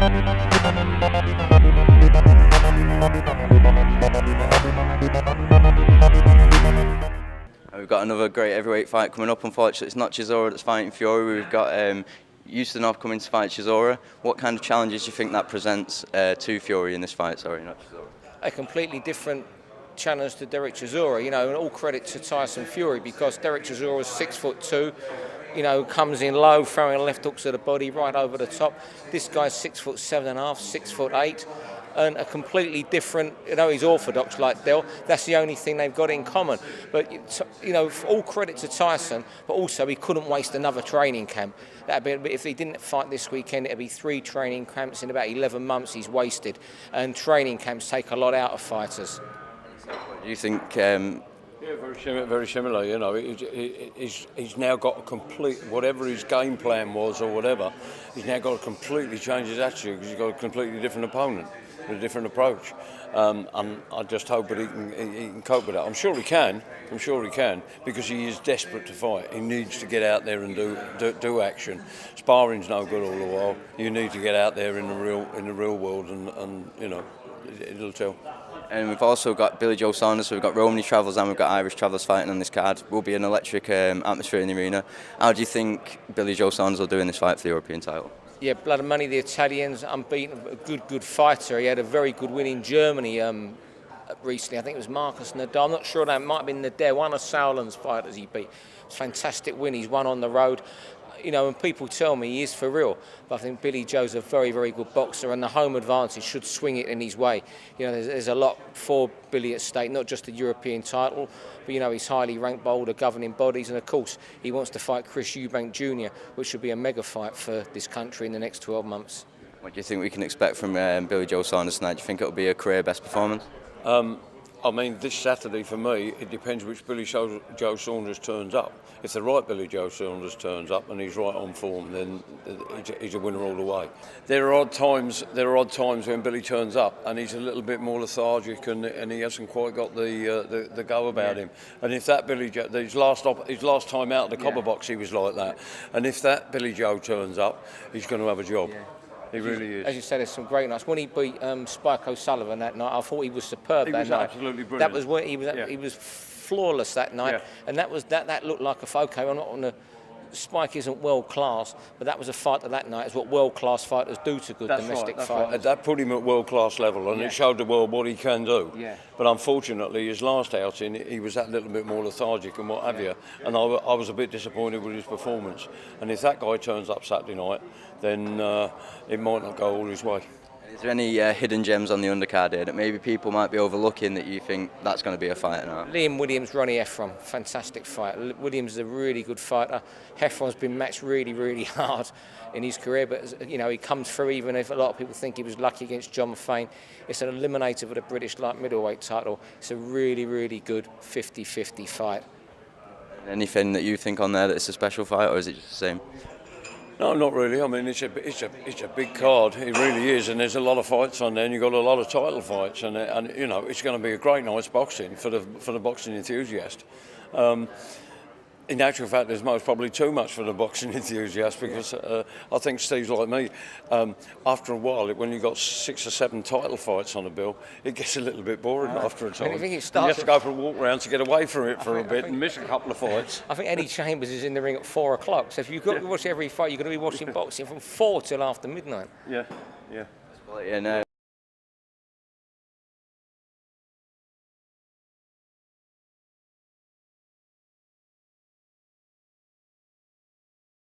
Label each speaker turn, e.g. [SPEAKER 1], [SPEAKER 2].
[SPEAKER 1] We've got another great heavyweight fight coming up. Unfortunately, it's not Chisora that's fighting Fury. We've got Ustinov coming to fight Chisora. What kind of challenges do you think that presents to Fury in this fight? Sorry, not Chisora.
[SPEAKER 2] A completely different challenge to Derek Chisora, you know, and all credit to Tyson Fury, because Derek Chisora is 6'2", you know, comes in low, throwing left hooks to the body right over the top. This guy's 6'7.5", 6'8", and a completely different, you know, he's orthodox like Del. That's the only thing they've got in common. But, you know, all credit to Tyson, but also he couldn't waste another training camp. That'd be, if he didn't fight this weekend, it'd be 3 training camps in about 11 months he's wasted. And training camps take a lot out of fighters.
[SPEAKER 1] Do you think...
[SPEAKER 3] Yeah, very similar. You know, he's now got a complete, whatever his game plan was or whatever, he's now got to completely change his attitude because he's got a completely different opponent, a different approach. And I just hope that he can cope with that. I'm sure he can, because he is desperate to fight. He needs to get out there and do action. Sparring's no good all the while. You need to get out there in the real world, and you know, it'll tell.
[SPEAKER 1] And we've also got Billy Joe Saunders, so we've got Romany Travellers and we've got Irish Travellers fighting on this card. Will be an electric atmosphere in the arena. How do you think Billy Joe Saunders will do in this fight for the European title?
[SPEAKER 2] Yeah, blood and money, the Italian's unbeaten, a good fighter. He had a very good win in Germany recently. I think it was Marcus Nadal. I'm not sure, that might have been Nadal, one of Sauerland's fighters he beat. It's a fantastic win. He's won on the road. You know, and people tell me he is for real, but I think Billy Joe's a very, very good boxer, and the home advantage should swing it in his way. You know, there's a lot for Billy at stake, not just the European title, but, you know, he's highly ranked by all the governing bodies, and of course he wants to fight Chris Eubank Jr., which would be a mega fight for this country in the next 12 months.
[SPEAKER 1] What do you think we can expect from Billy Joe Saunders tonight? Do you think it'll be a career best performance?
[SPEAKER 3] I mean, this Saturday for me, it depends which Billy Joe Saunders turns up. If the right Billy Joe Saunders turns up and he's right on form, then he's a winner all the way. There are odd times when Billy turns up and he's a little bit more lethargic and he hasn't quite got the go about him. And if that Billy Joe, his last time out of the copper box, he was like that. And if that Billy Joe turns up, he's going to have a job. Yeah. He really is. As
[SPEAKER 2] you said, there's some great nights. When he beat Spike O'Sullivan that night, I thought he was superb.
[SPEAKER 3] He
[SPEAKER 2] that
[SPEAKER 3] was
[SPEAKER 2] night.
[SPEAKER 3] Absolutely brilliant.
[SPEAKER 2] That was when he was flawless that night, and that looked like a okay. I'm not on the Spike isn't world class, but that was a fighter that night. Is what world class fighters do to good domestic fighters.
[SPEAKER 3] Right. That put him at world class level, and it showed the world what he can do.
[SPEAKER 2] Yeah.
[SPEAKER 3] But unfortunately, his last outing, he was that little bit more lethargic and what have you. And I was a bit disappointed with his performance. And if that guy turns up Saturday night, then it might not go all his way.
[SPEAKER 1] Is there any hidden gems on the undercard here that maybe people might be overlooking that you think that's going to be a fight or not?
[SPEAKER 2] Liam Williams, Ronnie Heffron, fantastic fight. Williams is a really good fighter. Heffron's been matched really, really hard in his career, but you know, he comes through, even if a lot of people think he was lucky against John Fain. It's an eliminator for the British light middleweight title. It's a really, really good 50-50 fight.
[SPEAKER 1] Anything that you think on there that's a special fight, or is it just the same?
[SPEAKER 3] No, not really. I mean, it's a big card. It really is, and there's a lot of fights on there, and you've got a lot of title fights, and you know, it's going to be a great night's boxing for the boxing enthusiast. In actual fact, there's most probably too much for the boxing enthusiast, because I think Steve's like me. After a while, when you've got 6 or 7 title fights on the bill, it gets a little bit boring after a time.
[SPEAKER 2] I think
[SPEAKER 3] you have to go for a walk round to get away from it for a bit and miss a couple of fights.
[SPEAKER 2] I think Eddie Chambers is in the ring at 4 o'clock, so if you've got to watch every fight, you're going to be watching boxing from 4 till after midnight.
[SPEAKER 3] Yeah, yeah.
[SPEAKER 1] Well, yeah, no.